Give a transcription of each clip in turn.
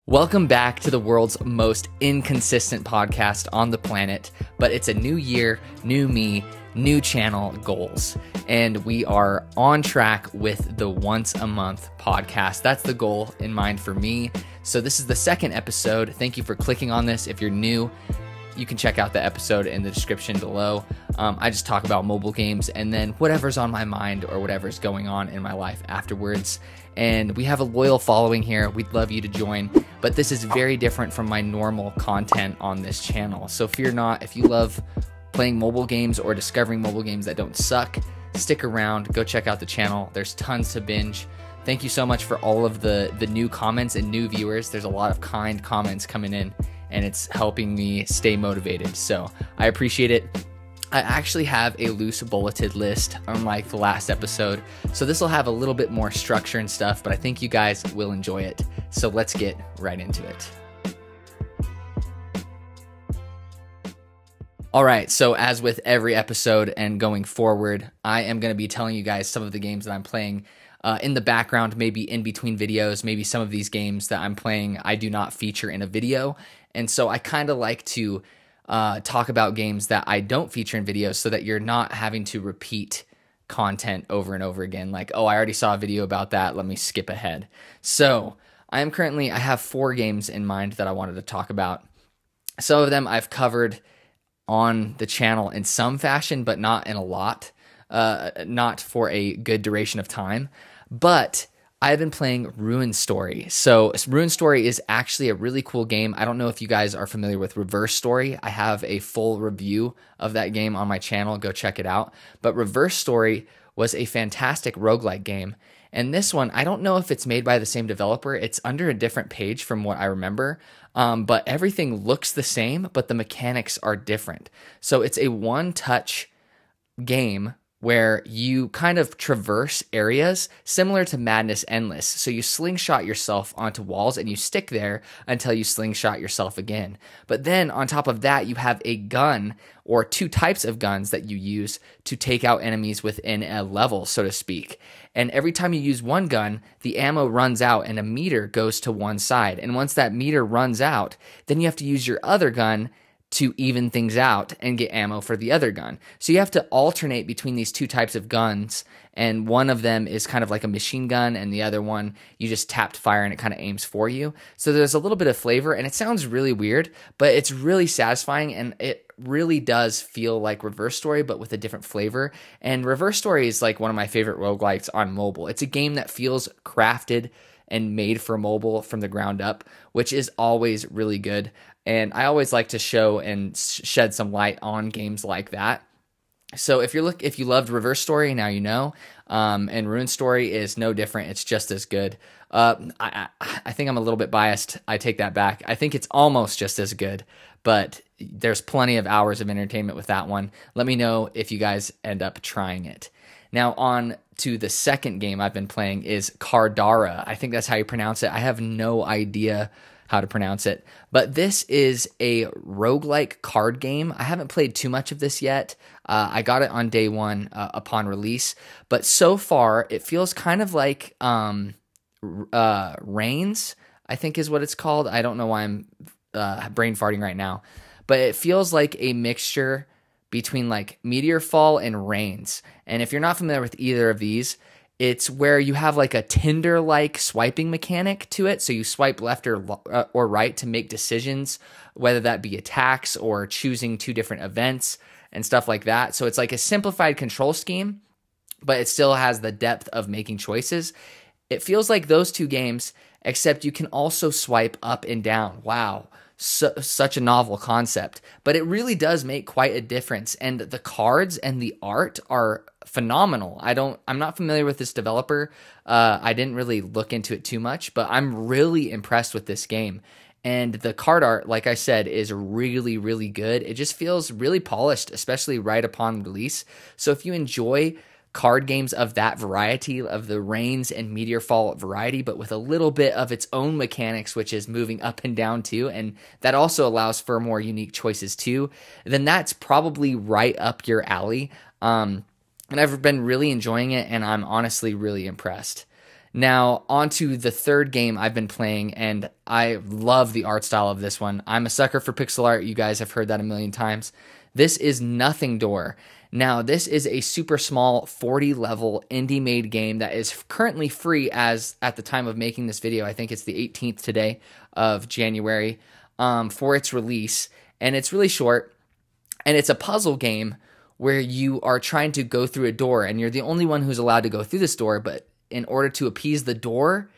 Welcome back to the world's most inconsistent podcast on the planet, but it's a new year, new me, new channel goals, and we are on track with the once a month podcast. That's the goal in mind for me. So this is the second episode. Thank you for clicking on this. If you're new, you can check out the episode in the description below. I just talk about mobile games and then whatever's on my mind or whatever's going on in my life afterwards. And we have a loyal following here. We'd love you to join, but this is very different from my normal content on this channel. So fear not, if you love playing mobile games or discovering mobile games that don't suck, stick around, go check out the channel. There's tons to binge. Thank you so much for all of the new comments and new viewers. There's a lot of kind comments coming in, and it's helping me stay motivated. So I appreciate it. I actually have a loose bulleted list unlike the last episode. So this will have a little bit more structure and stuff, but I think you guys will enjoy it. So let's get right into it. All right, so as with every episode and going forward, I am going to be telling you guys some of the games that I'm playing in the background, maybe in between videos. Maybe some of these games that I'm playing I do not feature in a video. And so I kind of like to talk about games that I don't feature in videos so that you're not having to repeat content over and over again. Like, oh, I already saw a video about that. Let me skip ahead. So I have 4 games in mind that I wanted to talk about. Some of them I've covered on the channel in some fashion, but not in a lot, not for a good duration of time. But I've been playing Ruin Story. So Ruin Story is actually a really cool game. I don't know if you guys are familiar with Reverse Story. I have a full review of that game on my channel. Go check it out. But Reverse Story was a fantastic roguelike game. And this one, I don't know if it's made by the same developer. It's under a different page from what I remember. But everything looks the same, but the mechanics are different. So it's a one-touch game where you kind of traverse areas similar to Madness Endless. So you slingshot yourself onto walls and you stick there until you slingshot yourself again. But then on top of that, you have a gun or 2 types of guns that you use to take out enemies within a level, so to speak. And every time you use one gun, the ammo runs out and a meter goes to one side. And once that meter runs out, then you have to use your other gun to even things out and get ammo for the other gun. So you have to alternate between these 2 types of guns, and one of them is kind of like a machine gun, and the other one you just tapped fire and it kind of aims for you. So there's a little bit of flavor, and it sounds really weird, but it's really satisfying, and it really does feel like Reverse Story, but with a different flavor. And Reverse Story is like one of my favorite roguelikes on mobile. It's a game that feels crafted and made for mobile from the ground up, which is always really good. And I always like to show and shed some light on games like that. So if you loved Reverse Story, now you know. And Ruin Story is no different. It's just as good. I think I'm a little bit biased. I take that back. I think it's almost just as good, but there's plenty of hours of entertainment with that one. Let me know if you guys end up trying it. Now on to the second game I've been playing is Cardar. I think that's how you pronounce it. I have no idea how to pronounce it, but this is a roguelike card game. I haven't played too much of this yet. I got it on day 1 upon release, but so far it feels kind of like Reigns, I think is what it's called. I don't know why I'm brain farting right now, but it feels like a mixture between like Meteor Fall and Reigns. And if you're not familiar with either of these, it's where you have like a Tinder-like swiping mechanic to it. So you swipe left or right to make decisions, whether that be attacks or choosing 2 different events and stuff like that. So it's like a simplified control scheme, but it still has the depth of making choices. It feels like those 2 games, except you can also swipe up and down. Wow. Such a novel concept, but it really does make quite a difference. And the cards and the art are phenomenal. I'm not familiar with this developer. I didn't really look into it too much, but I'm really impressed with this game. And the card art, like I said, is really, really good. It just feels really polished, especially right upon release. So if you enjoy card games of that variety, of the Reigns and Meteor Fall variety, but with a little bit of its own mechanics, which is moving up and down too, and that also allows for more unique choices too, then that's probably right up your alley. And I've been really enjoying it, and I'm honestly really impressed. Now, on to the third game I've been playing, and I love the art style of this one. I'm a sucker for pixel art. You guys have heard that a million times. This is Nothing Door. Now, this is a super small 40-level indie-made game that is currently free as at the time of making this video. I think it's the 18th today of January for its release, and it's really short, and it's a puzzle game where you are trying to go through a door, and you're the only one who's allowed to go through this door, but in order to appease the door,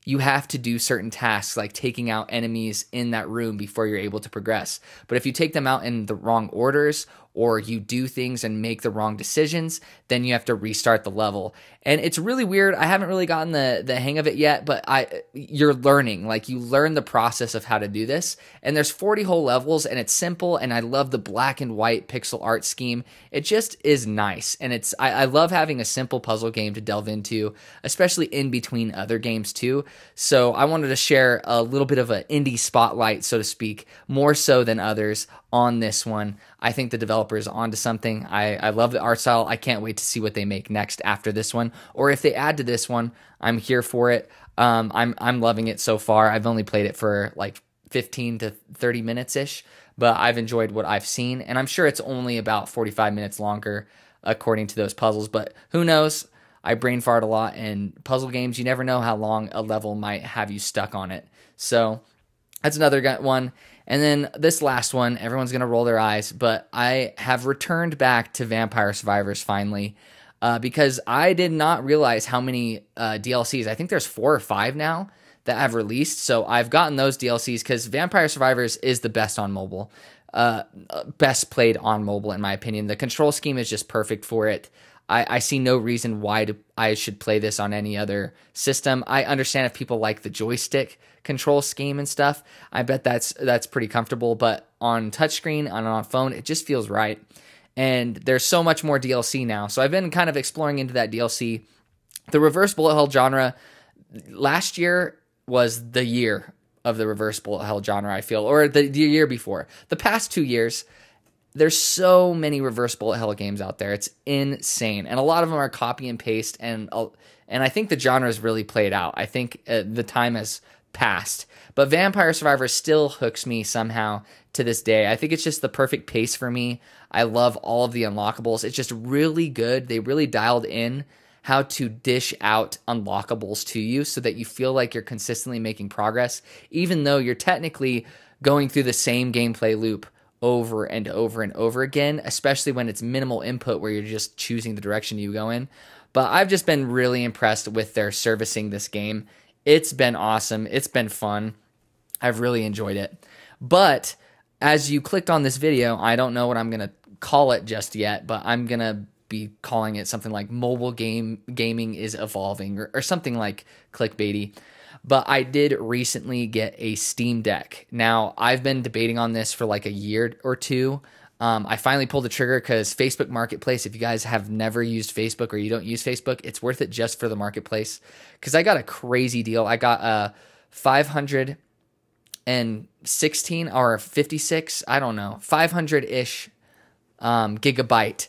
you have to do certain tasks like taking out enemies in that room before you're able to progress. But if you take them out in the wrong orders or you do things and make the wrong decisions, then you have to restart the level. And it's really weird. I haven't really gotten the hang of it yet, but you're learning. Like, you learn the process of how to do this. And there's 40 whole levels, and it's simple, and I love the black and white pixel art scheme. It just is nice. And I love having a simple puzzle game to delve into, especially in between other games too. So I wanted to share a little bit of an indie spotlight, so to speak, more so than others on this one. I think the developer is onto something. I love the art style. I can't wait to see what they make next after this one, or if they add to this one. I'm here for it. I'm loving it so far. I've only played it for like 15 to 30 minutes ish, but I've enjoyed what I've seen, and I'm sure it's only about 45 minutes longer according to those puzzles, but who knows? I brain fart a lot, and puzzle games, you never know how long a level might have you stuck on it. So that's another one. And then this last one, everyone's going to roll their eyes, but I have returned back to Vampire Survivors finally, because I did not realize how many DLCs. I think there's 4 or 5 now that have released. So I've gotten those DLCs because Vampire Survivors is the best on mobile. Best played on mobile, in my opinion. The control scheme is just perfect for it. I see no reason why I should play this on any other system. I understand if people like the joystick control scheme and stuff. I bet that's pretty comfortable, but on touchscreen, on phone, it just feels right. And there's so much more DLC now. So I've been kind of exploring into that DLC. The reverse bullet hell genre, last year was the year of the reverse bullet hell genre, I feel, or the year before. The past 2 years, there's so many reverse bullet hell games out there. It's insane. And a lot of them are copy and paste, and I think the genre is really played out. I think the time has passed. But Vampire Survivors still hooks me somehow to this day. I think it's just the perfect pace for me. I love all of the unlockables. It's just really good. They really dialed in how to dish out unlockables to you so that you feel like you're consistently making progress, even though you're technically going through the same gameplay loop over and over and over again, especially when it's minimal input where you're just choosing the direction you go in. But I've just been really impressed with their servicing this game. It's been awesome. It's been fun. I've really enjoyed it. But as you clicked on this video, I don't know what I'm going to call it just yet, but I'm going to be calling it something like mobile gaming is evolving, or something like clickbaity. But I did recently get a Steam Deck. Now, I've been debating on this for like a year or two. I finally pulled the trigger because Facebook Marketplace, if you guys have never used Facebook or you don't use Facebook, it's worth it just for the Marketplace. Because I got a crazy deal. I got a 516 or 56, I don't know, 500-ish gigabyte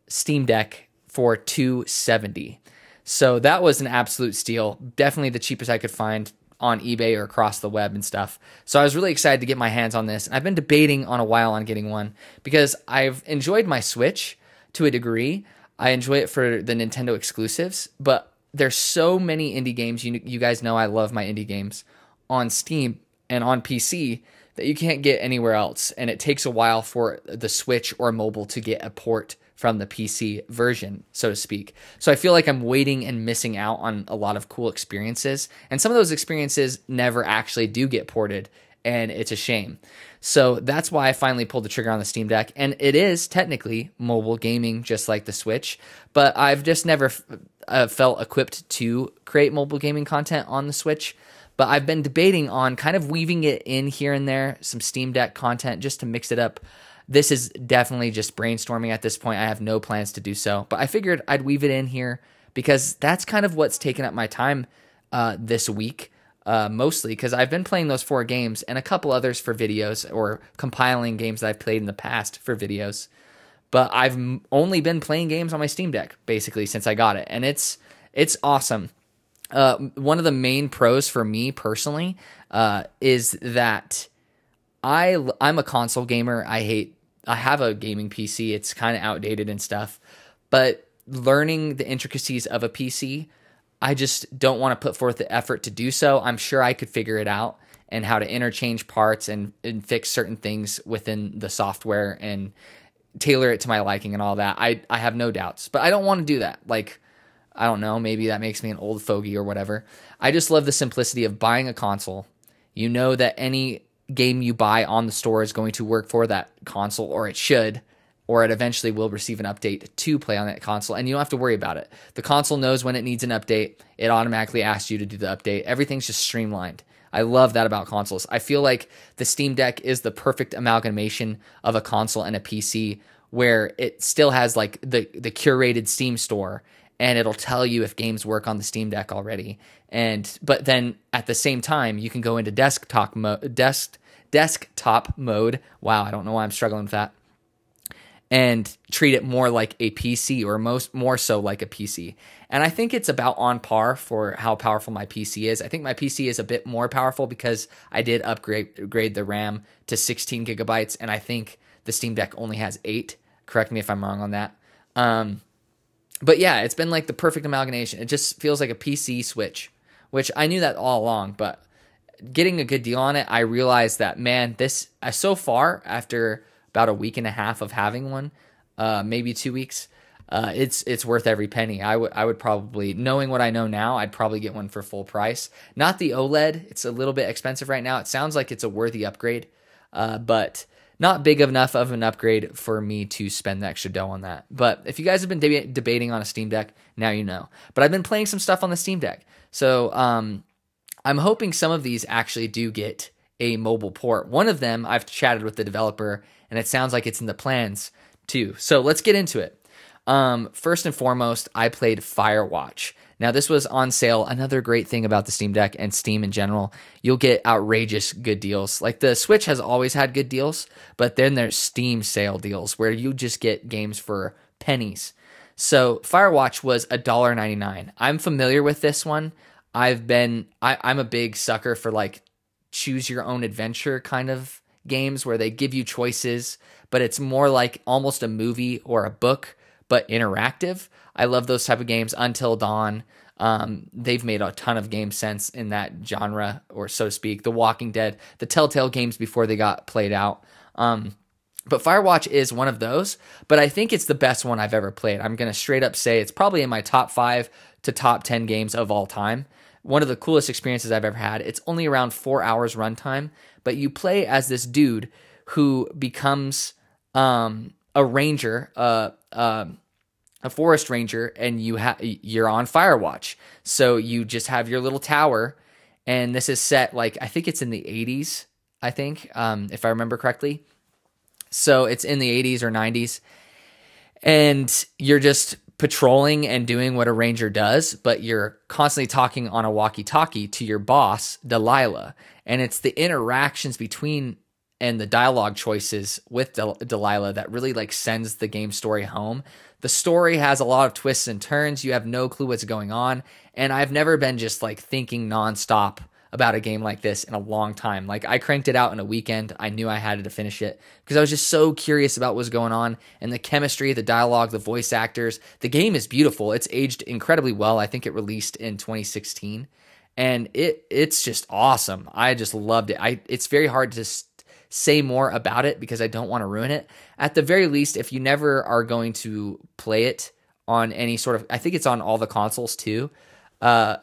Steam Deck for $270. So that was an absolute steal. Definitely the cheapest I could find on eBay or across the web and stuff. So I was really excited to get my hands on this. I've been debating on a while on getting one because I've enjoyed my Switch to a degree. I enjoy it for the Nintendo exclusives, but there's so many indie games. You guys know I love my indie games on Steam and on PC that you can't get anywhere else. And it takes a while for the Switch or mobile to get a port from the PC version, so to speak. So I feel like I'm waiting and missing out on a lot of cool experiences. And some of those experiences never actually do get ported, and it's a shame. So that's why I finally pulled the trigger on the Steam Deck. And it is technically mobile gaming, just like the Switch, but I've just never felt equipped to create mobile gaming content on the Switch. But I've been debating on kind of weaving it in here and there, some Steam Deck content just to mix it up. This is definitely just brainstorming at this point. I have no plans to do so, but I figured I'd weave it in here because that's kind of what's taken up my time this week, mostly because I've been playing those 4 games and a couple others for videos, or compiling games that I've played in the past for videos. But I've only been playing games on my Steam Deck basically since I got it, and it's awesome. One of the main pros for me personally is that I'm a console gamer. I have a gaming PC. It's kind of outdated and stuff, but learning the intricacies of a PC, I just don't want to put forth the effort to do so. I'm sure I could figure it out and how to interchange parts and fix certain things within the software and tailor it to my liking and all that. I have no doubts, but I don't want to do that. Like, I don't know, maybe that makes me an old fogey or whatever. I just love the simplicity of buying a console. You know that any game you buy on the store is going to work for that console, or it should, or it eventually will receive an update to play on that console, and you don't have to worry about it. The console knows when it needs an update. It automatically asks you to do the update. Everything's just streamlined. I love that about consoles. I feel like the Steam Deck is the perfect amalgamation of a console and a PC, where it still has like the curated Steam store, and it'll tell you if games work on the Steam Deck already. But then at the same time, you can go into desktop mode. Wow, I don't know why I'm struggling with that. And treat it more like a PC, or more so like a PC. And I think it's about on par for how powerful my PC is. I think my PC is a bit more powerful because I did upgrade the RAM to 16 gigabytes, and I think the Steam Deck only has 8. Correct me if I'm wrong on that. But yeah, it's been like the perfect amalgamation. It just feels like a PC Switch, which I knew that all along, but getting a good deal on it, I realized that, man, this so far, after about a week and a half of having one, maybe 2 weeks, it's worth every penny. I would probably, knowing what I know now, I'd probably get one for full price. Not the OLED. It's a little bit expensive right now. It sounds like it's a worthy upgrade, but not big enough of an upgrade for me to spend the extra dough on that. But if you guys have been debating on a Steam Deck, now you know. But I've been playing some stuff on the Steam Deck. So I'm hoping some of these actually do get a mobile port. One of them, I've chatted with the developer, and it sounds like it's in the plans too. So let's get into it. First and foremost, I played Firewatch. Now, this was on sale. Another great thing about the Steam Deck and Steam in general, you'll get outrageous good deals. Like, the Switch has always had good deals, but then there's Steam sale deals where you just get games for pennies. So Firewatch was $1.99. I'm familiar with this one. I'm a big sucker for like choose your own adventure kind of games where they give you choices, but it's more like almost a movie or a book, but interactive. I love those type of games. Until Dawn, they've made a ton of games since in that genre, or so to speak. The Walking Dead, the Telltale games before they got played out. But Firewatch is one of those, but I think it's the best one I've ever played. I'm going to straight up say it's probably in my top 5 to top 10 games of all time. One of the coolest experiences I've ever had. It's only around 4 hours runtime, but you play as this dude who becomes a ranger, a forest ranger, and you're on Firewatch. So you just have your little tower, and this is set like, I think it's in the 80s, I think, if I remember correctly. So it's in the 80s or 90s, and you're just patrolling and doing what a ranger does, but you're constantly talking on a walkie-talkie to your boss, Delilah. And it's the interactions between and the dialogue choices with Delilah that really like sends the game story home. The story has a lot of twists and turns. You have no clue what's going on. And I've never been just like thinking nonstop about a game like this in a long time. Like, I cranked it out in a weekend. I knew I had to finish it because I was just so curious about what was going on, and the chemistry, the dialogue, the voice actors. The game is beautiful. It's aged incredibly well. I think it released in 2016, and it's just awesome. I just loved it. It's very hard to say more about it because I don't want to ruin it. At the very least, if you never are going to play it on any sort of, I think it's on all the consoles too. I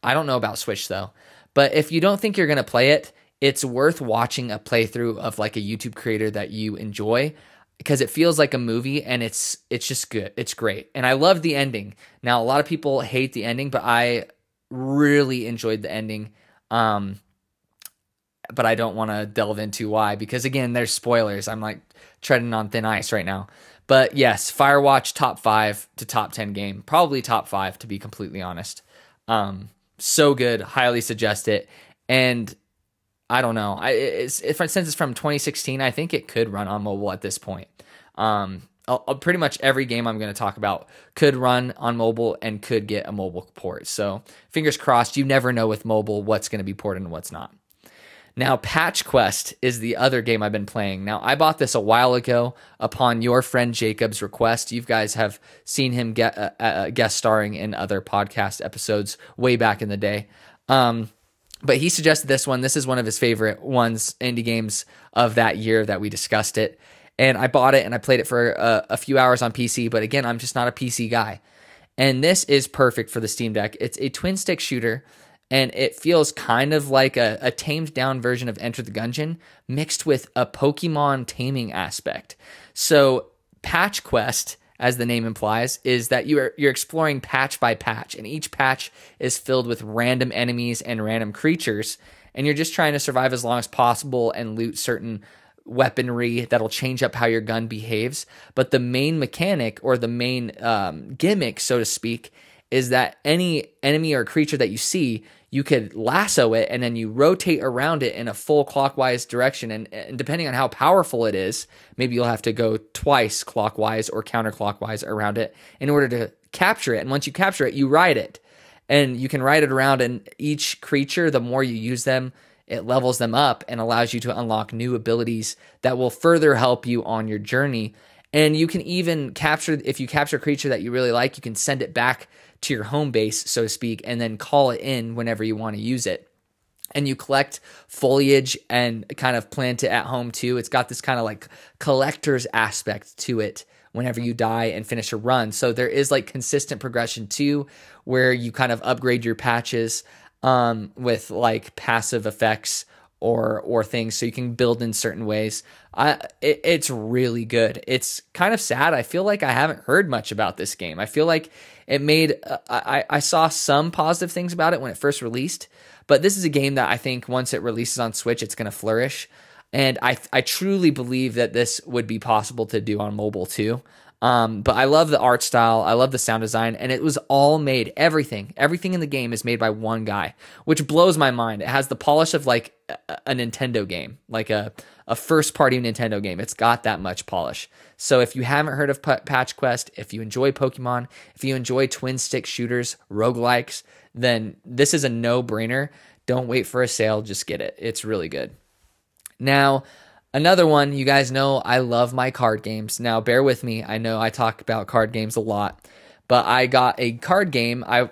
don't know about Switch though. But if you don't think you're going to play it, it's worth watching a playthrough of like a YouTube creator that you enjoy, because it feels like a movie, and it's just good. It's great. And I love the ending. Now, a lot of people hate the ending, but I really enjoyed the ending. But I don't want to delve into why, because again, there's spoilers. I'm like treading on thin ice right now. But yes, Firewatch, top 5 to top 10 game. Probably top 5, to be completely honest. So good, highly suggest it. And I don't know, since it's from 2016, I think it could run on mobile at this point. pretty much every game I'm going to talk about could run on mobile and could get a mobile port. So fingers crossed. You never know with mobile what's going to be ported and what's not. Now, Patch Quest is the other game I've been playing. Now, I bought this a while ago upon your friend Jacob's request. You guys have seen him get guest starring in other podcast episodes way back in the day. But he suggested this one. This is one of his favorite ones, indie games of that year that we discussed it. And I bought it and I played it for a few hours on PC. But again, I'm just not a PC guy. And this is perfect for the Steam Deck. It's a twin stick shooter. And it feels kind of like a tamed down version of Enter the Gungeon mixed with a Pokemon taming aspect. So Patch Quest, as the name implies, is that you're exploring patch by patch, and each patch is filled with random enemies and random creatures, and you're just trying to survive as long as possible and loot certain weaponry that'll change up how your gun behaves. But the main mechanic, or the main gimmick, so to speak, is that any enemy or creature that you see, you could lasso it and then you rotate around it in a full clockwise direction. And depending on how powerful it is, maybe you'll have to go twice clockwise or counterclockwise around it in order to capture it. And once you capture it, you ride it. And you can ride it around, and each creature, the more you use them, it levels them up and allows you to unlock new abilities that will further help you on your journey. And you can even capture, if you capture a creature that you really like, you can send it back to your home base, so to speak, and then call it in whenever you want to use it. And you collect foliage and kind of plant it at home too. It's got this kind of like collector's aspect to it whenever you die and finish a run. So there is like consistent progression too, where you kind of upgrade your patches with like passive effects or things, so you can build in certain ways. It's really good. It's kind of sad. I feel like I haven't heard much about this game. I feel like it made, I saw some positive things about it when it first released, but this is a game that I think once it releases on Switch, it's going to flourish. And I truly believe that this would be possible to do on mobile too. But I love the art style. I love the sound design, and it was all made, everything in the game is made by one guy, which blows my mind. It has the polish of like a Nintendo game, like a first party Nintendo game. It's got that much polish. So if you haven't heard of Patch Quest, if you enjoy Pokemon, if you enjoy twin stick shooters, roguelikes, then this is a no-brainer. Don't wait for a sale, just get it. It's really good. Now, another one, you guys know I love my card games. Now, bear with me. I know I talk about card games a lot, but I got a card game. I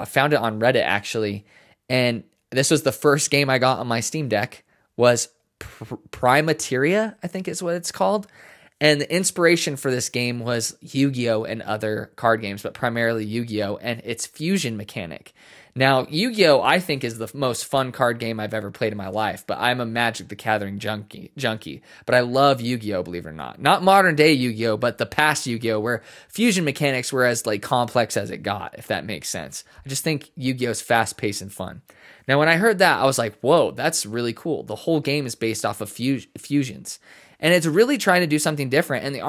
found it on Reddit, actually, and this was the first game I got on my Steam Deck, was Primeria, I think is what it's called. And the inspiration for this game was Yu-Gi-Oh! And other card games, but primarily Yu-Gi-Oh! And its fusion mechanic. Now, Yu-Gi-Oh! I think is the most fun card game I've ever played in my life, but I'm a Magic the Gathering junkie. But I love Yu-Gi-Oh! Believe it or not. Not modern day Yu-Gi-Oh!, but the past Yu-Gi-Oh! Where fusion mechanics were as like complex as it got, if that makes sense. I just think Yu-Gi-Oh! Is fast-paced and fun. Now, when I heard that, I was like, whoa, that's really cool. The whole game is based off of fusions. And it's really trying to do something different. And the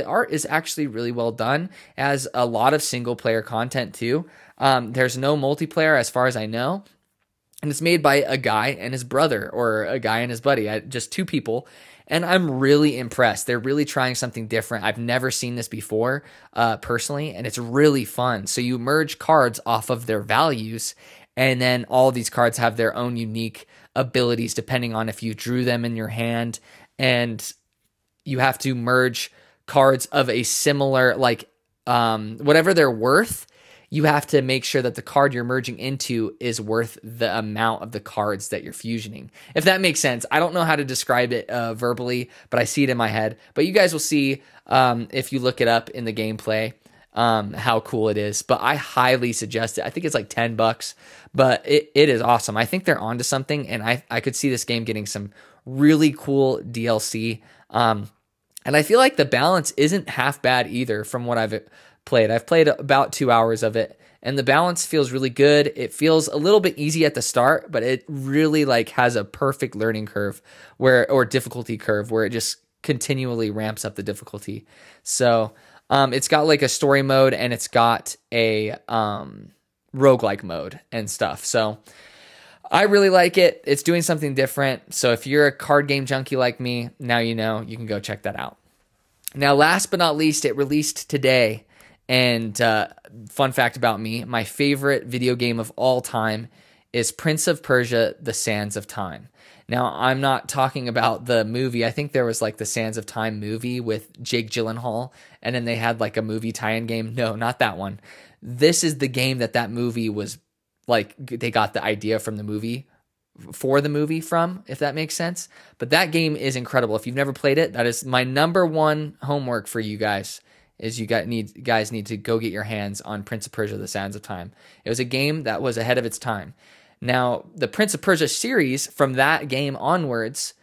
art is actually really well done. It has a lot of single player content too. There's no multiplayer as far as I know. And it's made by a guy and his brother, or a guy and his buddy, just two people. And I'm really impressed. They're really trying something different. I've never seen this before, personally, and it's really fun. So you merge cards off of their values, and then all of these cards have their own unique abilities depending on if you drew them in your hand. And you have to merge cards of a similar, like, whatever they're worth, you have to make sure that the card you're merging into is worth the amount of the cards that you're fusioning. If that makes sense. I don't know how to describe it verbally, but I see it in my head. But you guys will see, if you look it up in the gameplay, how cool it is. But I highly suggest it. I think it's like $10, but it is awesome. I think they're onto something, and I could see this game getting some really cool DLC. And I feel like the balance isn't half bad either from what I've played. I've played about 2 hours of it, and the balance feels really good. It feels a little bit easy at the start, but it really like has a perfect learning curve or difficulty curve where it just continually ramps up the difficulty. So, it's got like a story mode, and it's got a, roguelike mode and stuff. So I really like it. It's doing something different. So if you're a card game junkie like me, now you know, you can go check that out. Now, last but not least, it released today. And fun fact about me, my favorite video game of all time is Prince of Persia: The Sands of Time. Now, I'm not talking about the movie. I think there was like the Sands of Time movie with Jake Gyllenhaal, and then they had like a movie tie-in game. No, not that one. This is the game that movie was like, they got the idea from the movie, for the movie from, if that makes sense. But that game is incredible. If you've never played it, that is my number one homework for you guys, is you guys need to go get your hands on Prince of Persia: The Sands of Time. It was a game that was ahead of its time. Now, the Prince of Persia series, from that game onwards,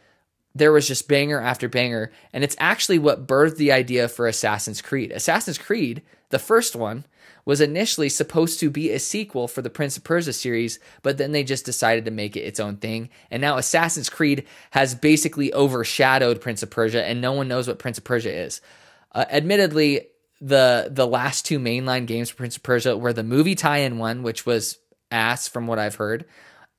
there was just banger after banger, and it's actually what birthed the idea for Assassin's Creed. Assassin's Creed, the first one, was initially supposed to be a sequel for the Prince of Persia series, but then they just decided to make it its own thing. And now Assassin's Creed has basically overshadowed Prince of Persia, and no one knows what Prince of Persia is. Admittedly, the last two mainline games for Prince of Persia were the movie tie-in one, which was ass from what I've heard,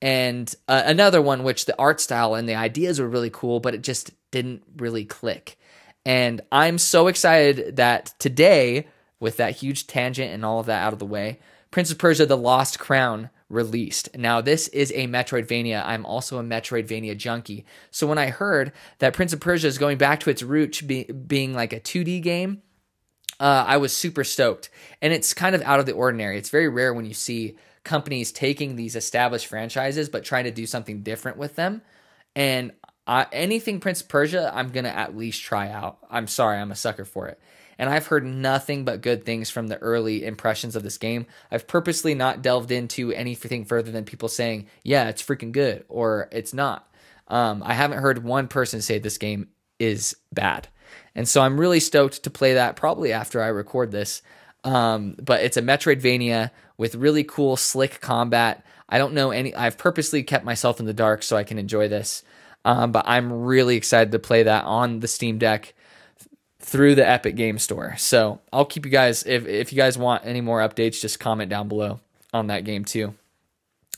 and another one which the art style and the ideas were really cool, but it just didn't really click. And I'm so excited that today, with that huge tangent and all of that out of the way, Prince of Persia: The Lost Crown released. Now, this is a Metroidvania. I'm also a Metroidvania junkie. So when I heard that Prince of Persia is going back to its roots, being like a 2D game, I was super stoked. And it's kind of out of the ordinary. It's very rare when you see companies taking these established franchises but trying to do something different with them. And anything Prince of Persia, I'm going to at least try out. I'm sorry, I'm a sucker for it. And I've heard nothing but good things from the early impressions of this game. I've purposely not delved into anything further than people saying, yeah, it's freaking good, or it's not. I haven't heard one person say this game is bad. And so I'm really stoked to play that probably after I record this. But it's a Metroidvania with really cool, slick combat. I don't know I've purposely kept myself in the dark so I can enjoy this. But I'm really excited to play that on the Steam Deck through the Epic Game Store. So I'll keep you guys, if you guys want any more updates, just comment down below on that game too.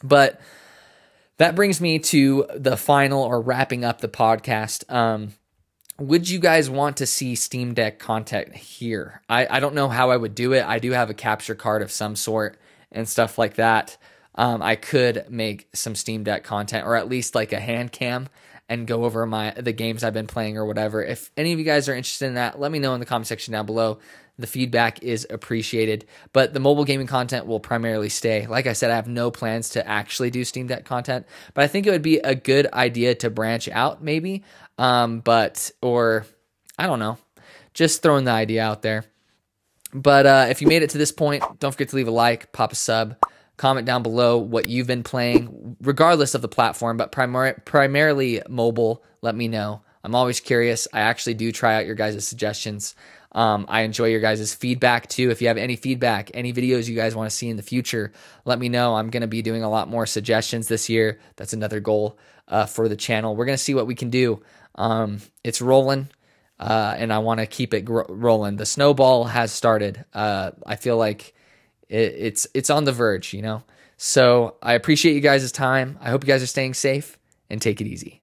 But that brings me to the final, or wrapping up the podcast. Would you guys want to see Steam Deck content here? I don't know how I would do it. I do have a capture card of some sort and stuff like that. I could make some Steam Deck content, or at least like a hand cam, and go over the games I've been playing or whatever. If any of you guys are interested in that, let me know in the comment section down below. The feedback is appreciated, but the mobile gaming content will primarily stay. Like I said, I have no plans to actually do Steam Deck content, but I think it would be a good idea to branch out maybe. Or I don't know, just throwing the idea out there. But if you made it to this point, don't forget to leave a like, pop a sub, comment down below what you've been playing, regardless of the platform, but primarily mobile. Let me know. I'm always curious. I actually do try out your guys' suggestions. I enjoy your guys' feedback too. If you have any feedback, any videos you guys want to see in the future, let me know. I'm going to be doing a lot more suggestions this year. That's another goal for the channel. We're going to see what we can do. It's rolling, and I want to keep it rolling. The snowball has started. I feel like it's on the verge, you know? So I appreciate you guys' time. I hope you guys are staying safe, and take it easy.